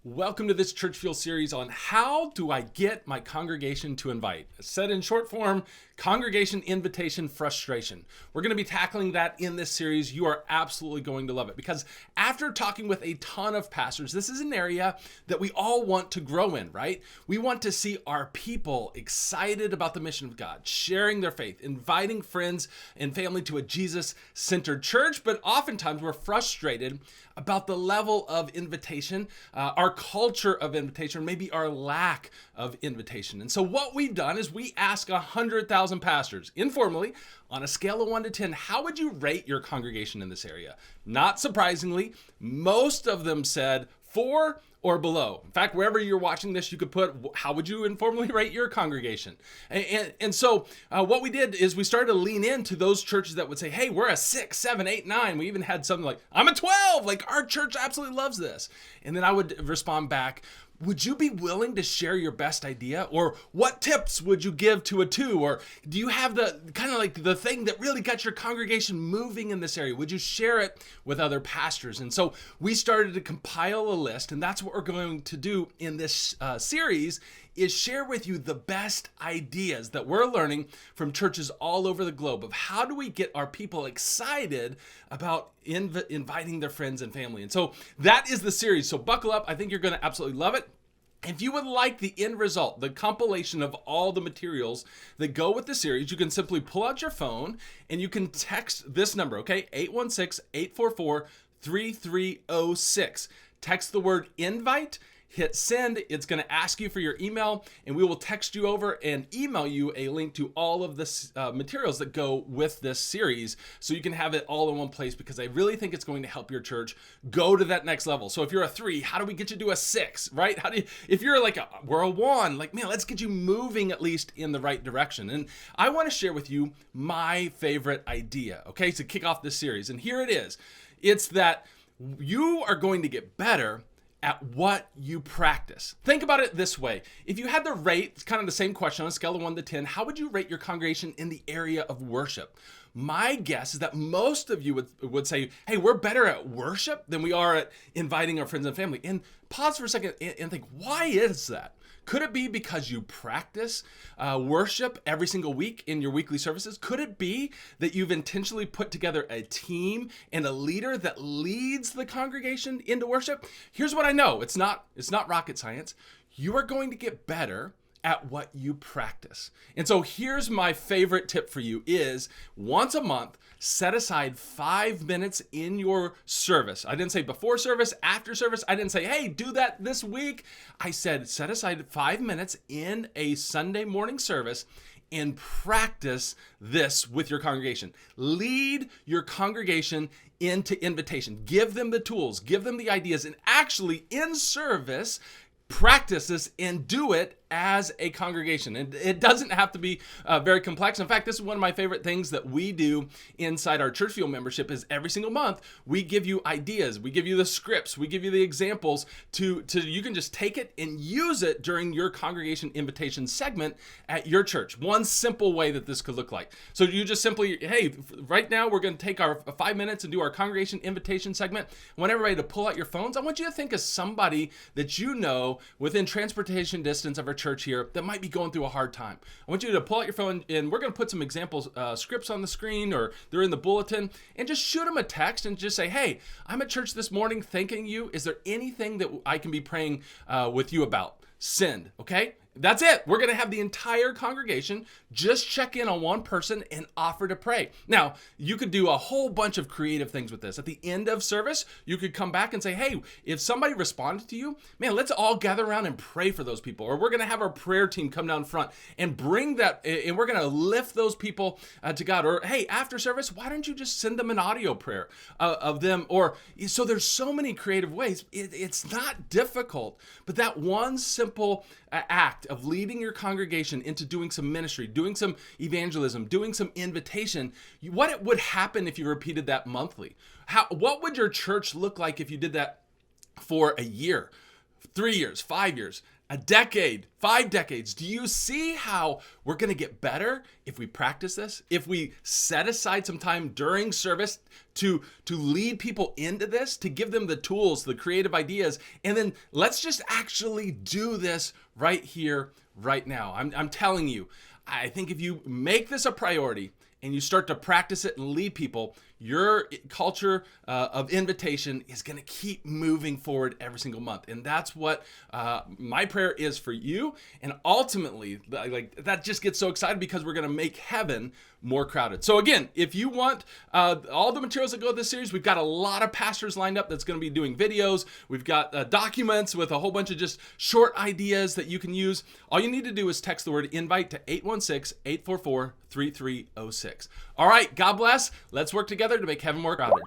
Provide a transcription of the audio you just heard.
Welcome to this Church Fuel series on how do I get my congregation to invite? Said in short form, congregation invitation frustration. We're going to be tackling that in this series. You are absolutely going to love it because after talking with a ton of pastors, this is an area that we all want to grow in, right? We want to see our people excited about the mission of God, sharing their faith, inviting friends and family to a Jesus-centered church, but oftentimes we're frustrated about the level of invitation, our culture of invitation, or maybe our lack of invitation. And so what we've done is we ask 100,000 pastors informally on a scale of 1 to 10, how would you rate your congregation in this area? Not surprisingly, most of them said 4 or below. In fact, wherever you're watching this, you could put, how would you informally rate your congregation? And so what we did is we started to lean into those churches that would say, hey, we're a 6, 7, 8, 9. We even had something like, I'm a 12. Like, our church absolutely loves this. And then I would respond back, would you be willing to share your best idea? Or what tips would you give to a 2? Or do you have the kind of like the thing that really got your congregation moving in this area? Would you share it with other pastors? And so we started to compile a list, and that's what we're going to do in this series is share with you the best ideas that we're learning from churches all over the globe of how do we get our people excited about inviting their friends and family. And so that is the series. So buckle up. I think you're going to absolutely love it. If you would like the end result, the compilation of all the materials that go with the series, you can simply pull out your phone and you can text this number, okay? 816-844-3306. Text the word invite. Hit send. It's going to ask you for your email, and we will text you over and email you a link to all of the materials that go with this series so you can have it all in one place, because I really think it's going to help your church go to that next level. So if you're a 3, how do we get you to a 6, right? If you're like, we're a 1, like, man, let's get you moving at least in the right direction. And I want to share with you my favorite idea, okay, to kick off this series. And here it is. It's that you are going to get better at what you practice. Think about it this way. If you had to rate, it's kind of the same question on a scale of 1 to 10, how would you rate your congregation in the area of worship? My guess is that most of you would say, hey, we're better at worship than we are at inviting our friends and family. And pause for a second and think, why is that? Could it be because you practice worship every single week in your weekly services? Could it be that you've intentionally put together a team and a leader that leads the congregation into worship? Here's what I know. It's not rocket science. You are going to get better at what you practice. And so here's my favorite tip for you is once a month, set aside 5 minutes in your service. I didn't say before service, after service. I didn't say, hey, do that this week. I said, set aside 5 minutes in a Sunday morning service and practice this with your congregation. Lead your congregation into invitation. Give them the tools, give them the ideas, and actually in service, practice this and do it as a congregation. And it doesn't have to be very complex. In fact, this is one of my favorite things that we do inside our Church Fuel membership is every single month, we give you ideas, we give you the scripts, we give you the examples to you can just take it and use it during your congregation invitation segment at your church. One simple way that this could look like. So you just simply, hey, right now we're going to take our 5 minutes and do our congregation invitation segment. I want everybody to pull out your phones. I want you to think of somebody that you know within transportation distance of our church here that might be going through a hard time. I want you to pull out your phone, and we're going to put some examples, scripts on the screen, or they're in the bulletin, and just shoot them a text and just say, hey, I'm at church this morning thanking you. Is there anything that I can be praying with you about? Send, okay? That's it. We're going to have the entire congregation just check in on one person and offer to pray. Now, you could do a whole bunch of creative things with this. At the end of service, you could come back and say, hey, if somebody responded to you, man, let's all gather around and pray for those people. Or we're going to have our prayer team come down front and bring that, and we're going to lift those people to God. Or, hey, after service, why don't you just send them an audio prayer of them? Or, so there's so many creative ways. It's not difficult, but that one simple act of leading your congregation into doing some ministry, doing some evangelism, doing some invitation, what would happen if you repeated that monthly? What would your church look like if you did that for a year, 3 years, 5 years? a decade, 5 decades. Do you see how we're going to get better if we practice this? If we set aside some time during service to lead people into this, to give them the tools, the creative ideas, and then let's just actually do this right here, right now. I'm telling you, I think if you make this a priority and you start to practice it and lead people, your culture of invitation is going to keep moving forward every single month. And that's what my prayer is for you. And ultimately, like, that just gets so excited because we're going to make heaven more crowded. So again, if you want all the materials that go with this series, we've got a lot of pastors lined up that's going to be doing videos. We've got documents with a whole bunch of just short ideas that you can use. All you need to do is text the word invite to 816-844-3306. All right, God bless. Let's work together to make heaven more crowded.